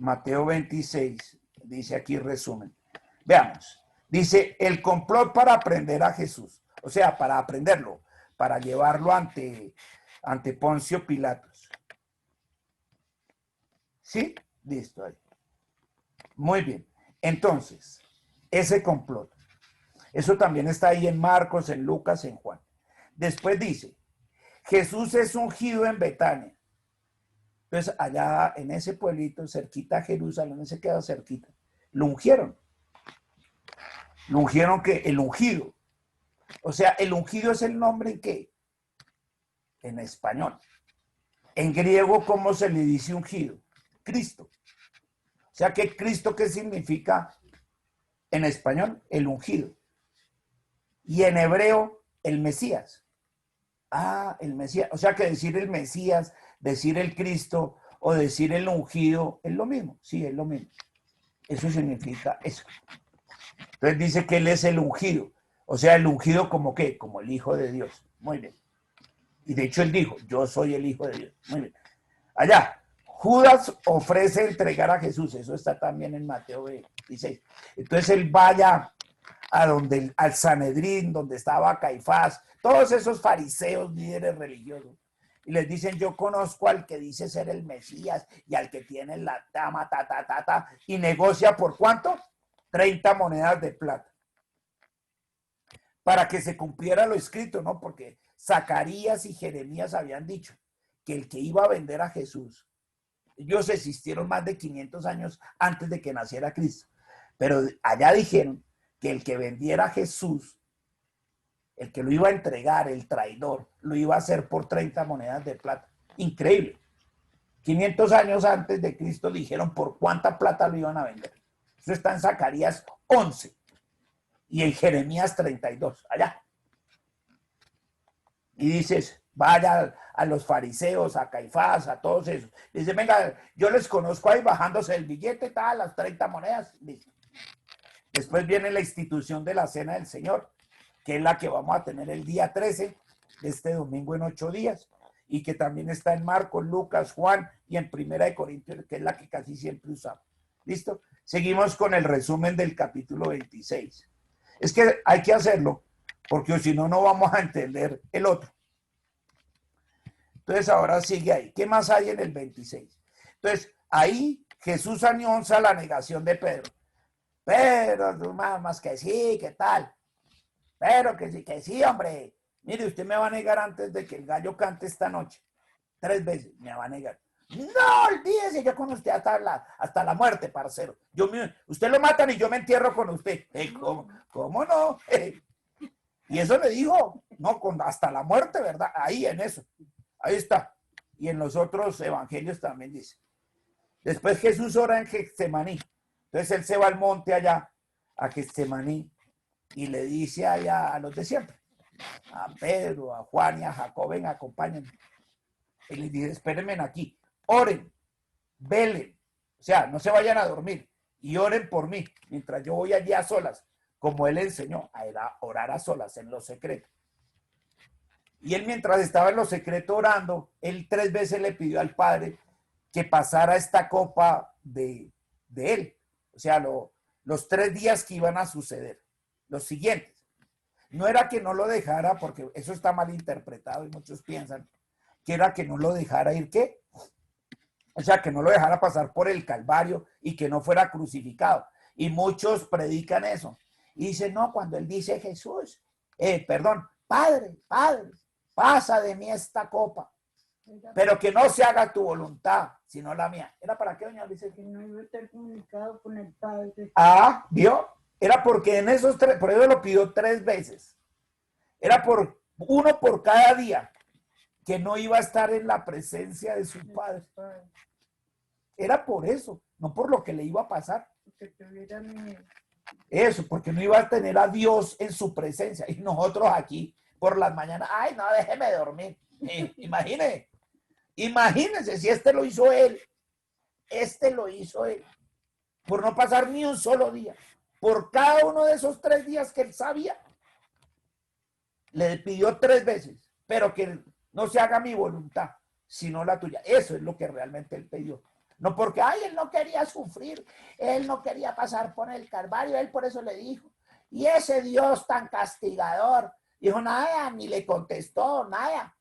Mateo 26, dice aquí resumen. Veamos, dice el complot para aprender a Jesús, o sea, para aprenderlo, para llevarlo ante Poncio Pilatos. ¿Sí? Listo ahí. Muy bien. Entonces, ese complot. Eso también está ahí en Marcos, en Lucas, en Juan. Después dice, Jesús es ungido en Betania. Entonces, allá en ese pueblito, cerquita a Jerusalén, se queda cerquita. Lo ungieron. Lo ungieron que el ungido. O sea, el ungido es el nombre en qué? En español. En griego, ¿cómo se le dice ungido? Cristo. O sea, que Cristo, ¿qué significa en español? El ungido. Y en hebreo, el Mesías. Ah, el Mesías. O sea, que decir el Mesías, decir el Cristo o decir el ungido es lo mismo. Sí, es lo mismo. Eso significa eso. Entonces dice que él es el ungido. O sea, el ungido como qué? Como el Hijo de Dios. Muy bien. Y de hecho él dijo, yo soy el Hijo de Dios. Muy bien. Allá, Judas ofrece entregar a Jesús. Eso está también en Mateo 26. Entonces él vaya a donde, al Sanedrín, donde estaba Caifás, todos esos fariseos, líderes religiosos. Y les dicen, yo conozco al que dice ser el Mesías y al que tiene la tama, y negocia ¿por cuánto? 30 monedas de plata. Para que se cumpliera lo escrito, ¿no? Porque Zacarías y Jeremías habían dicho que el que iba a vender a Jesús, ellos existieron más de 500 años antes de que naciera Cristo. Pero allá dijeron que el que vendiera a Jesús, el que lo iba a entregar, el traidor, lo iba a hacer por 30 monedas de plata. Increíble. 500 años antes de Cristo dijeron por cuánta plata lo iban a vender. Eso está en Zacarías 11 y en Jeremías 32, allá. Y dices, vaya a los fariseos, a Caifás, a todos esos. Dice, venga, yo les conozco ahí bajándose el billete, tal, las 30 monedas. Listo. Después viene la institución de la Cena del Señor, que es la que vamos a tener el día 13 de este domingo en 8 días, y que también está en Marcos, Lucas, Juan y en Primera de Corintios, que es la que casi siempre usamos. ¿Listo? Seguimos con el resumen del capítulo 26. Es que hay que hacerlo, porque si no, no vamos a entender el otro. Entonces ahora sigue ahí. ¿Qué más hay en el 26? Entonces, ahí Jesús anuncia la negación de Pedro. Pero tú más que sí, ¿qué tal? Pero que sí, hombre. Mire, usted me va a negar antes de que el gallo cante esta noche. 3 veces me va a negar. No, olvídese, yo con usted hasta la muerte, parcero. Usted lo matan y yo me entierro con usted. ¿Cómo no? Y eso le dijo, no, hasta la muerte, ¿verdad? Ahí en eso. Ahí está. Y en los otros evangelios también dice. Después Jesús ora en Getsemaní. Entonces él se va al monte allá, a Getsemaní, y le dice allá a los de siempre, a Pedro, a Juan y a Jacob, ven, acompáñenme. Y les dice, espérenme aquí, oren, velen, o sea, no se vayan a dormir, y oren por mí, mientras yo voy allí a solas, como él enseñó, a orar a solas, en lo secreto. Y él mientras estaba en lo secreto orando, él 3 veces le pidió al Padre que pasara esta copa de él. O sea, los 3 días que iban a suceder, los siguientes. No era que no lo dejara, porque eso está mal interpretado y muchos piensan que era que no lo dejara ir, ¿qué? O sea, que no lo dejara pasar por el Calvario y que no fuera crucificado. Y muchos predican eso. Y dicen, no, cuando él dice Jesús, Padre, pasa de mí esta copa, pero que no se haga tu voluntad, sino la mía. ¿Era para qué, doña Luisa? Que no iba a estar comunicado con el Padre. Ah, ¿vio? Era porque en esos 3, por eso lo pidió 3 veces. Era uno por cada día, que no iba a estar en la presencia de su Padre. Era por eso, no por lo que le iba a pasar. Porque tuviera miedo. Eso, porque no iba a tener a Dios en su presencia. Y nosotros aquí, por las mañanas, ay, no, déjeme dormir. Imagínense si lo hizo él. Lo hizo él. Por no pasar ni un solo día. Por cada uno de esos 3 días que él sabía, le pidió 3 veces, pero que no se haga mi voluntad, sino la tuya. Eso es lo que realmente él pidió. No porque, ay, él no quería sufrir, él no quería pasar por el Calvario, él por eso le dijo. Y ese Dios tan castigador, dijo nada, ni le contestó nada.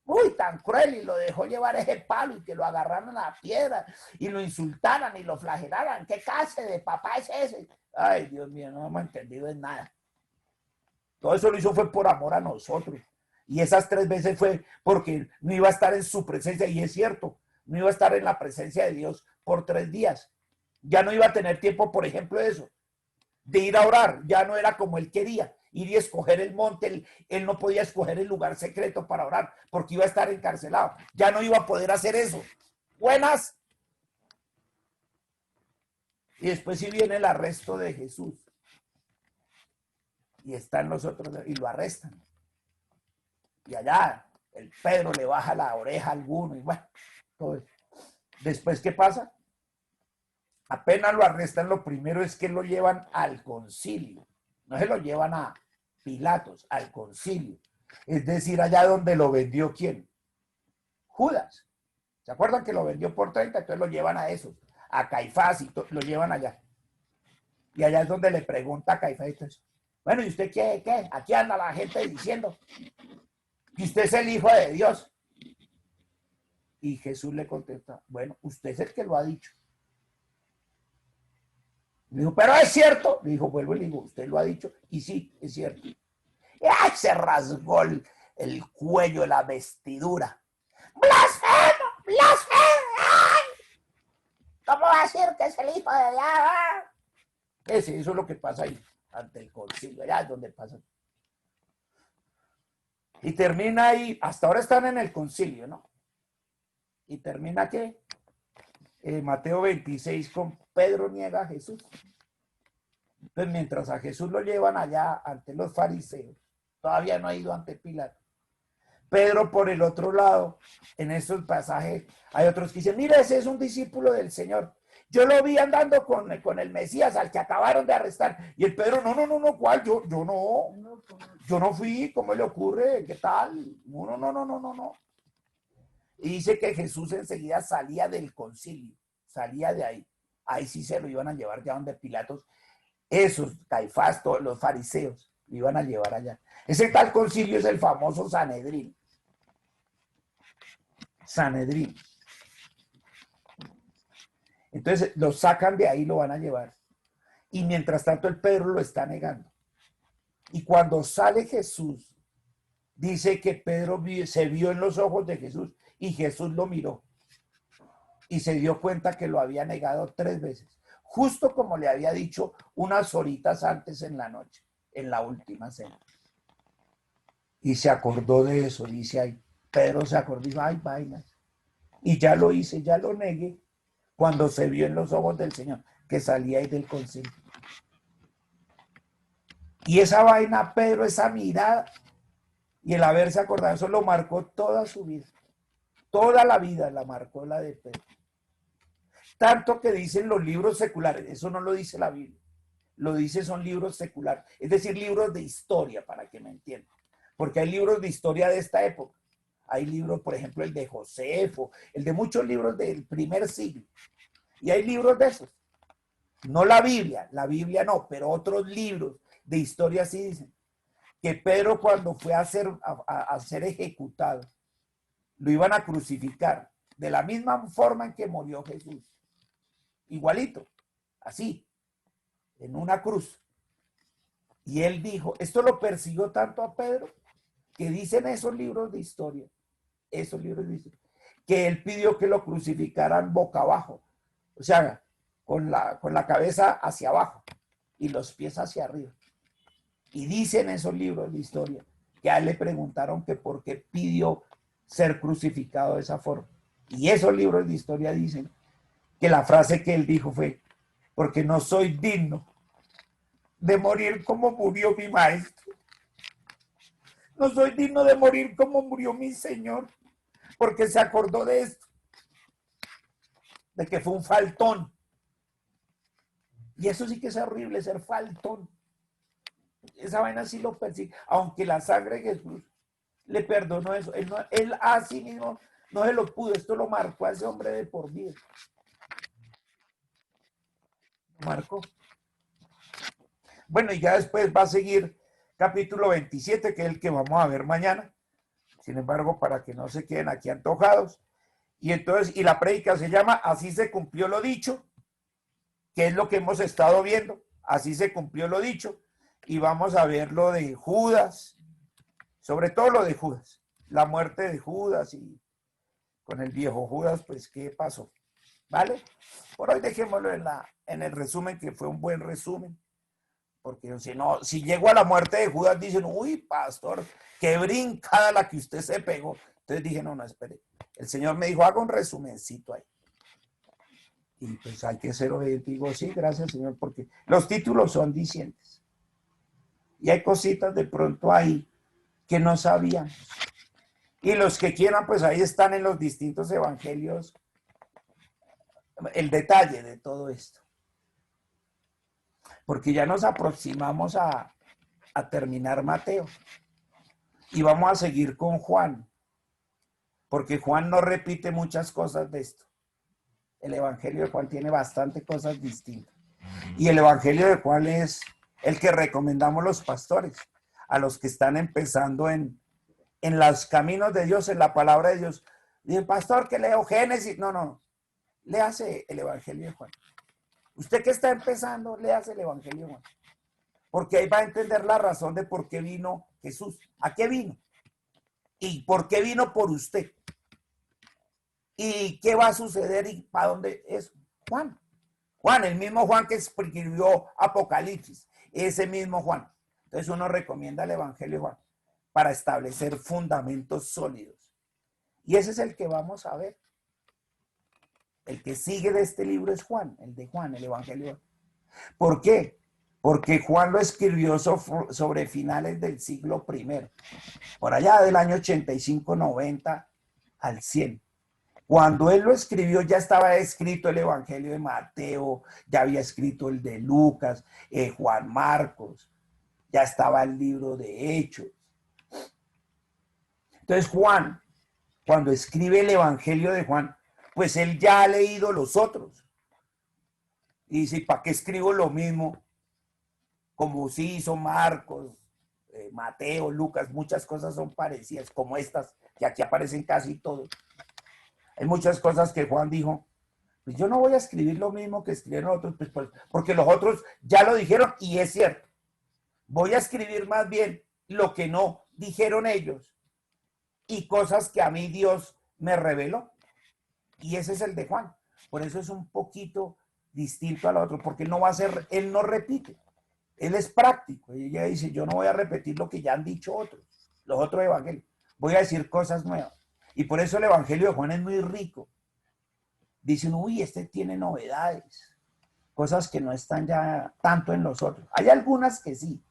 Uy, tan cruel, y lo dejó llevar ese palo y que lo agarraran a la piedra y lo insultaran y lo flagelaran. ¿Qué clase de papá es ese? Ay, Dios mío, no hemos entendido en nada. Todo eso lo hizo fue por amor a nosotros. Y esas 3 veces fue porque no iba a estar en su presencia, y es cierto, no iba a estar en la presencia de Dios por 3 días. Ya no iba a tener tiempo, por ejemplo, de eso, de ir a orar. Ya no era como él quería, ir y escoger el monte. Él no podía escoger el lugar secreto para orar porque iba a estar encarcelado. Ya no iba a poder hacer eso. Buenas. Y después sí viene el arresto de Jesús. Y están los otros y lo arrestan. Y allá el Pedro le baja la oreja a alguno y bueno, todo eso. Después, ¿qué pasa? Apenas lo arrestan, lo primero es que lo llevan al concilio. No se lo llevan a Pilatos, al concilio. Es decir, allá donde lo vendió, ¿quién? Judas. ¿Se acuerdan que lo vendió por 30? Entonces lo llevan a esos, a Caifás, y lo llevan allá. Y allá es donde le pregunta a Caifás, entonces, bueno, ¿y usted qué? Aquí anda la gente diciendo que usted es el Hijo de Dios. Y Jesús le contesta, bueno, usted es el que lo ha dicho. Le dijo, pero es cierto. Le dijo, vuelvo y le digo, usted lo ha dicho. Y sí, es cierto. Y ¡ay! Se rasgó el cuello, la vestidura. ¡Blasfemo! ¡Blasfemo! ¡Ay! ¿Cómo va a decir que es el Hijo de Dios? Eso es lo que pasa ahí, ante el concilio. Allá es donde pasa. Y termina ahí, hasta ahora están en el concilio, ¿no? Y termina ¿qué? Mateo 26 con Pedro niega a Jesús. Entonces, mientras a Jesús lo llevan allá ante los fariseos, todavía no ha ido ante Pilato. Pedro, por el otro lado, en estos pasajes, hay otros que dicen, mira, ese es un discípulo del Señor. Yo lo vi andando con el Mesías, al que acabaron de arrestar. Y el Pedro, no, ¿cuál? Yo no fui, ¿cómo le ocurre? ¿Qué tal? No. Y dice que Jesús enseguida salía del concilio, salía de ahí. Ahí sí se lo iban a llevar ya donde Pilatos. Esos, Caifás, todos los fariseos, lo iban a llevar allá. Ese tal concilio es el famoso Sanedrín. Sanedrín. Entonces lo sacan de ahí y lo van a llevar. Y mientras tanto el Pedro lo está negando. Y cuando sale Jesús, dice que Pedro se vio en los ojos de Jesús y Jesús lo miró. Y se dio cuenta que lo había negado 3 veces. Justo como le había dicho unas horitas antes en la noche, en la última cena. Y se acordó de eso, dice ahí. Pedro se acordó y dijo, ay, vainas. Y ya lo hice, ya lo negué, cuando se vio en los ojos del Señor, que salía ahí del concilio. Y esa vaina, Pedro, esa mirada, y el haberse acordado, eso lo marcó toda su vida. Toda la vida la marcó la de Pedro. Tanto que dicen los libros seculares, eso no lo dice la Biblia, lo dice son libros seculares, es decir, libros de historia, para que me entiendan. Porque hay libros de historia de esta época. Hay libros, por ejemplo, el de Josefo, el de muchos libros del primer siglo. Y hay libros de esos. No la Biblia no, pero otros libros de historia sí dicen que Pedro cuando fue a ser ejecutado, lo iban a crucificar de la misma forma en que murió Jesús. Igualito, así, en una cruz. Y él dijo, esto lo persiguió tanto a Pedro, que dicen esos libros de historia, que él pidió que lo crucificaran boca abajo, o sea, con la cabeza hacia abajo y los pies hacia arriba. Y dicen esos libros de historia que a él le preguntaron que por qué pidió ser crucificado de esa forma. Y esos libros de historia dicen que la frase que él dijo fue, porque no soy digno de morir como murió mi maestro. No soy digno de morir como murió mi Señor, porque se acordó de esto, de que fue un faltón. Y eso sí que es horrible, ser faltón. Esa vaina sí lo persigue, aunque la sangre de Jesús le perdonó eso. Él a sí mismo no se lo pudo, esto lo marcó a ese hombre de por vida. Lo marcó. Bueno, y ya después va a seguir capítulo 27, que es el que vamos a ver mañana. Sin embargo, para que no se queden aquí antojados. Y entonces, y la prédica se llama Así se cumplió lo dicho, que es lo que hemos estado viendo. Así se cumplió lo dicho. Y vamos a ver lo de Judas, sobre todo lo de Judas, la muerte de Judas y con el viejo Judas, pues, ¿qué pasó? ¿Vale? Por hoy dejémoslo en el resumen, que fue un buen resumen. Porque si no, si llego a la muerte de Judas, dicen, uy, pastor, qué brincada la que usted se pegó. Entonces dije, no, espere. El Señor me dijo, haga un resumencito ahí. Y pues hay que ser obediente. Digo, sí, gracias, Señor, porque los títulos son dicientes. Y hay cositas de pronto ahí que no sabíamos. Y los que quieran, pues ahí están en los distintos evangelios el detalle de todo esto. Porque ya nos aproximamos a terminar Mateo. Y vamos a seguir con Juan. Porque Juan no repite muchas cosas de esto. El evangelio de Juan tiene bastante cosas distintas. Y el evangelio de Juan es el que recomendamos los pastores, a los que están empezando en los caminos de Dios, en la palabra de Dios. Dice, pastor, que leo Génesis. No. Léase el evangelio de Juan. Usted que está empezando, léase el evangelio de Juan. Porque ahí va a entender la razón de por qué vino Jesús. ¿A qué vino? ¿Y por qué vino por usted? ¿Y qué va a suceder y para dónde es? Juan, el mismo Juan que escribió Apocalipsis, ese mismo Juan. Entonces uno recomienda el evangelio de Juan para establecer fundamentos sólidos. Y ese es el que vamos a ver. El que sigue de este libro es Juan, el de Juan, el evangelio de Juan. ¿Por qué? Porque Juan lo escribió sobre finales del siglo I, por allá del año 85, 90 al 100. Cuando él lo escribió ya estaba escrito el evangelio de Mateo, ya había escrito el de Lucas, Juan Marcos, ya estaba el libro de Hechos. Entonces Juan, cuando escribe el evangelio de Juan, pues él ya ha leído los otros. Y dice, ¿para qué escribo lo mismo? Como sí hizo Marcos, Mateo, Lucas, muchas cosas son parecidas, como estas, que aquí aparecen casi todos. Hay muchas cosas que Juan dijo, pues yo no voy a escribir lo mismo que escribieron otros, pues, porque los otros ya lo dijeron y es cierto. Voy a escribir más bien lo que no dijeron ellos y cosas que a mí Dios me reveló. Y ese es el de Juan. Por eso es un poquito distinto al otro, porque él no va a ser, él no repite. Él es práctico. Y ella dice, yo no voy a repetir lo que ya han dicho otros, los otros evangelios. Voy a decir cosas nuevas. Y por eso el evangelio de Juan es muy rico. Dicen, uy, este tiene novedades. Cosas que no están ya tanto en los otros. Hay algunas que sí.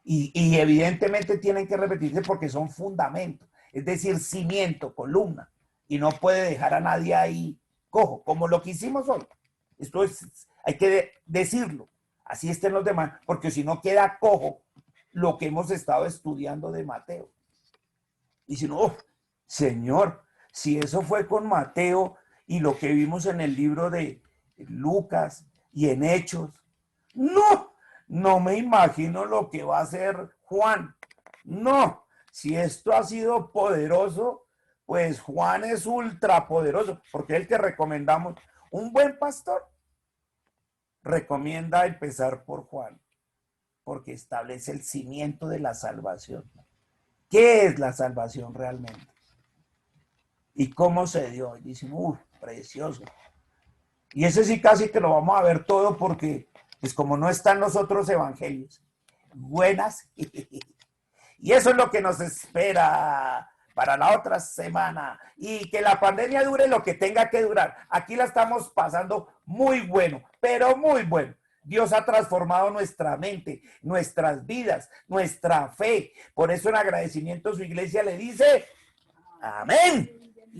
Y evidentemente tienen que repetirse porque son fundamentos. Es decir, cimiento, columna. Y no puede dejar a nadie ahí cojo, como lo que hicimos hoy. Esto es, hay que decirlo. Así estén los demás, porque si no queda cojo lo que hemos estado estudiando de Mateo. Y si no, Señor, si eso fue con Mateo y lo que vimos en el libro de Lucas y en Hechos, no me imagino lo que va a hacer Juan. No, si esto ha sido poderoso, pues Juan es ultra poderoso, porque es el que recomendamos. Un buen pastor recomienda empezar por Juan, porque establece el cimiento de la salvación. ¿Qué es la salvación realmente? ¿Y cómo se dio? Y dicen, precioso. Y ese sí casi que lo vamos a ver todo porque, pues como no están los otros evangelios, buenas. Y eso es lo que nos espera para la otra semana. Y que la pandemia dure lo que tenga que durar. Aquí la estamos pasando muy bueno, pero muy bueno. Dios ha transformado nuestra mente, nuestras vidas, nuestra fe. Por eso en agradecimiento su iglesia le dice, amén.